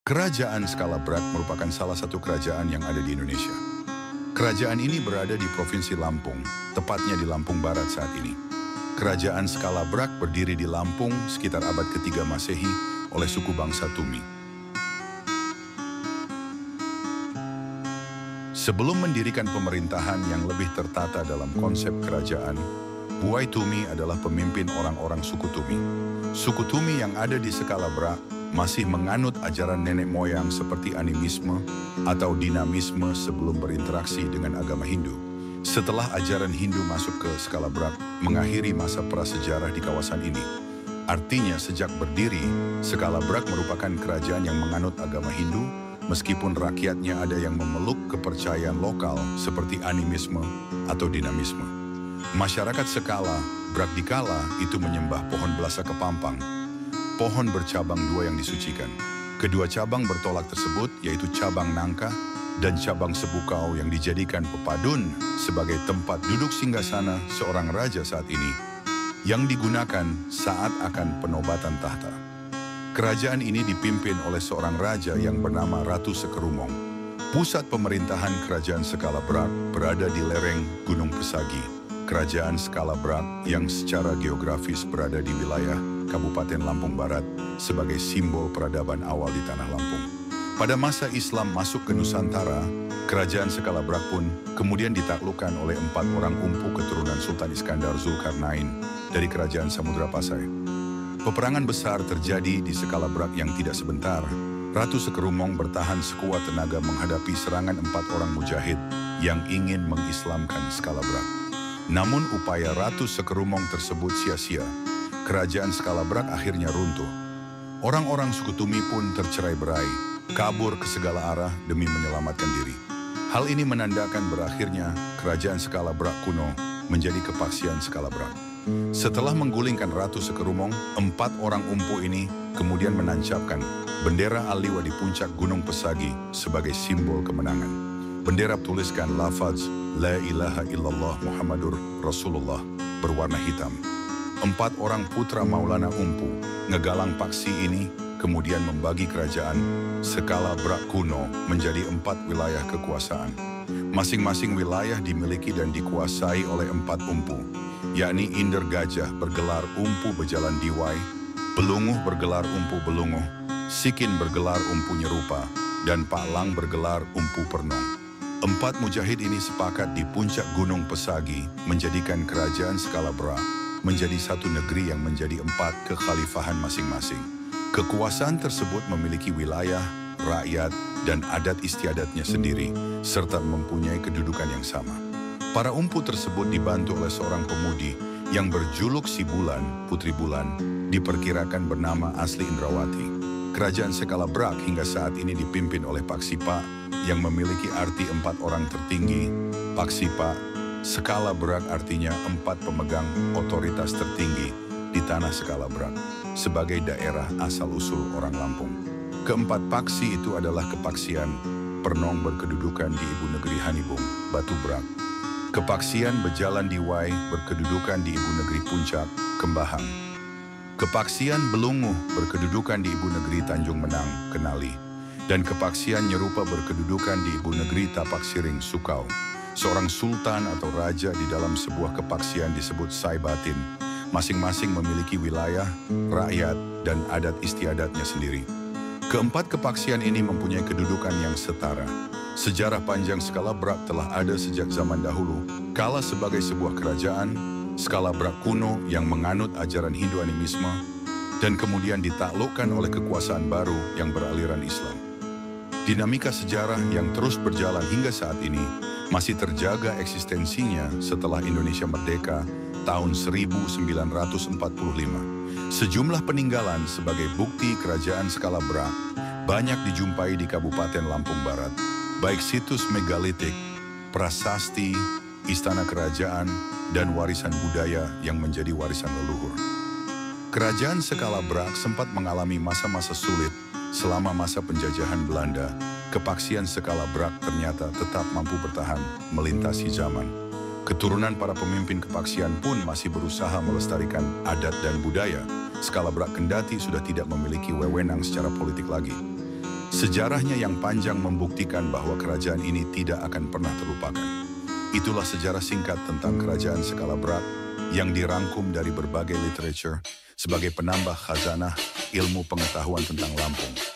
Kerajaan Skala Brak merupakan salah satu kerajaan yang ada di Indonesia. Kerajaan ini berada di Provinsi Lampung, tepatnya di Lampung Barat saat ini. Kerajaan Skala Brak berdiri di Lampung sekitar abad ke-3 Masehi oleh suku bangsa Tumi. Sebelum mendirikan pemerintahan yang lebih tertata dalam konsep kerajaan, Buai Tumi adalah pemimpin orang-orang suku Tumi. Suku Tumi yang ada di Skala Brak masih menganut ajaran nenek moyang seperti animisme atau dinamisme sebelum berinteraksi dengan agama Hindu. Setelah ajaran Hindu masuk ke Skala Brak, mengakhiri masa prasejarah di kawasan ini. Artinya sejak berdiri, Skala Brak merupakan kerajaan yang menganut agama Hindu, meskipun rakyatnya ada yang memeluk kepercayaan lokal seperti animisme atau dinamisme. Masyarakat Skala Brak di kala itu menyembah pohon belasa kepampang, pohon bercabang 2 yang disucikan. Kedua cabang bertolak tersebut yaitu cabang nangka dan cabang sebukau yang dijadikan pepadun sebagai tempat duduk singgasana seorang raja saat ini yang digunakan saat akan penobatan tahta. Kerajaan ini dipimpin oleh seorang raja yang bernama Ratu Sekerumong. Pusat pemerintahan kerajaan Skala Brak berada di lereng Gunung Pesagi. Kerajaan Skala Brak yang secara geografis berada di wilayah Kabupaten Lampung Barat sebagai simbol peradaban awal di Tanah Lampung. Pada masa Islam masuk ke Nusantara, kerajaan Skala Brak pun kemudian ditaklukkan oleh 4 orang umpu keturunan Sultan Iskandar Zulkarnain dari kerajaan Samudra Pasai. Peperangan besar terjadi di Skala Brak yang tidak sebentar. Ratu Sekerumong bertahan sekuat tenaga menghadapi serangan 4 orang mujahid yang ingin mengislamkan Skala Brak. Namun upaya Ratu Sekerumong tersebut sia-sia. Kerajaan Skala Brak akhirnya runtuh. Orang-orang suku Tumi pun tercerai-berai, kabur ke segala arah demi menyelamatkan diri. Hal ini menandakan berakhirnya kerajaan Skala Brak kuno menjadi kepaksian Skala Brak. Setelah menggulingkan Ratu Sekerumong, 4 orang umpu ini kemudian menancapkan bendera Aliwa di puncak Gunung Pesagi sebagai simbol kemenangan. Bendera tuliskan lafaz La ilaha illallah Muhammadur Rasulullah berwarna hitam. 4 orang putra Maulana Umpu ngegalang paksi ini kemudian membagi kerajaan Skala Brak kuno menjadi 4 wilayah kekuasaan. Masing-masing wilayah dimiliki dan dikuasai oleh 4 umpu, yakni Inder Gajah bergelar Umpu Bejalan Diwai, Belunguh bergelar Umpu Belunguh, Sikin bergelar Umpu Nyerupa, dan Paklang bergelar Umpu Pernong. 4 mujahid ini sepakat di puncak Gunung Pesagi menjadikan kerajaan Skala Brak menjadi satu negeri yang menjadi 4 kekhalifahan masing-masing. Kekuasaan tersebut memiliki wilayah, rakyat, dan adat istiadatnya sendiri, serta mempunyai kedudukan yang sama. Para umpu tersebut dibantu oleh seorang pemudi yang berjuluk Si Bulan, Putri Bulan, diperkirakan bernama asli Indrawati. Kerajaan Skala Brak hingga saat ini dipimpin oleh Paksipa yang memiliki arti 4 orang tertinggi. Paksipa, Skala Brak artinya 4 pemegang otoritas tertinggi di tanah Skala Brak sebagai daerah asal-usul orang Lampung. Keempat paksi itu adalah kepaksian Pernong berkedudukan di Ibu Negeri Hanibung, Batu Brak. Kepaksian Bejalan Diwai berkedudukan di Ibu Negeri Puncak, Kembahang. Kepaksian Belunguh berkedudukan di Ibu Negeri Tanjung Menang, Kenali. Dan kepaksian Nyerupa berkedudukan di Ibu Negeri Tapak Siring, Sukau. Seorang sultan atau raja di dalam sebuah kepaksian disebut Saibatin. Masing-masing memiliki wilayah, rakyat, dan adat istiadatnya sendiri. Keempat kepaksian ini mempunyai kedudukan yang setara. Sejarah panjang Skala Brak telah ada sejak zaman dahulu. Kala sebagai sebuah kerajaan, Skala Brak kuno yang menganut ajaran Hindu animisme, dan kemudian ditaklukkan oleh kekuasaan baru yang beraliran Islam. Dinamika sejarah yang terus berjalan hingga saat ini masih terjaga eksistensinya setelah Indonesia merdeka tahun 1945. Sejumlah peninggalan sebagai bukti kerajaan skala Bra banyak dijumpai di Kabupaten Lampung Barat, baik situs megalitik, prasasti, istana kerajaan, dan warisan budaya yang menjadi warisan leluhur. Kerajaan skala Bra sempat mengalami masa-masa sulit selama masa penjajahan Belanda. Kepaksian skala Bra ternyata tetap mampu bertahan melintasi zaman. Keturunan para pemimpin kepaksian pun masih berusaha melestarikan adat dan budaya. Skala Bra kendati sudah tidak memiliki wewenang secara politik lagi. Sejarahnya yang panjang membuktikan bahwa kerajaan ini tidak akan pernah terlupakan. Itulah sejarah singkat tentang kerajaan skala Bra yang dirangkum dari berbagai literature sebagai penambah khazanah ilmu pengetahuan tentang Lampung.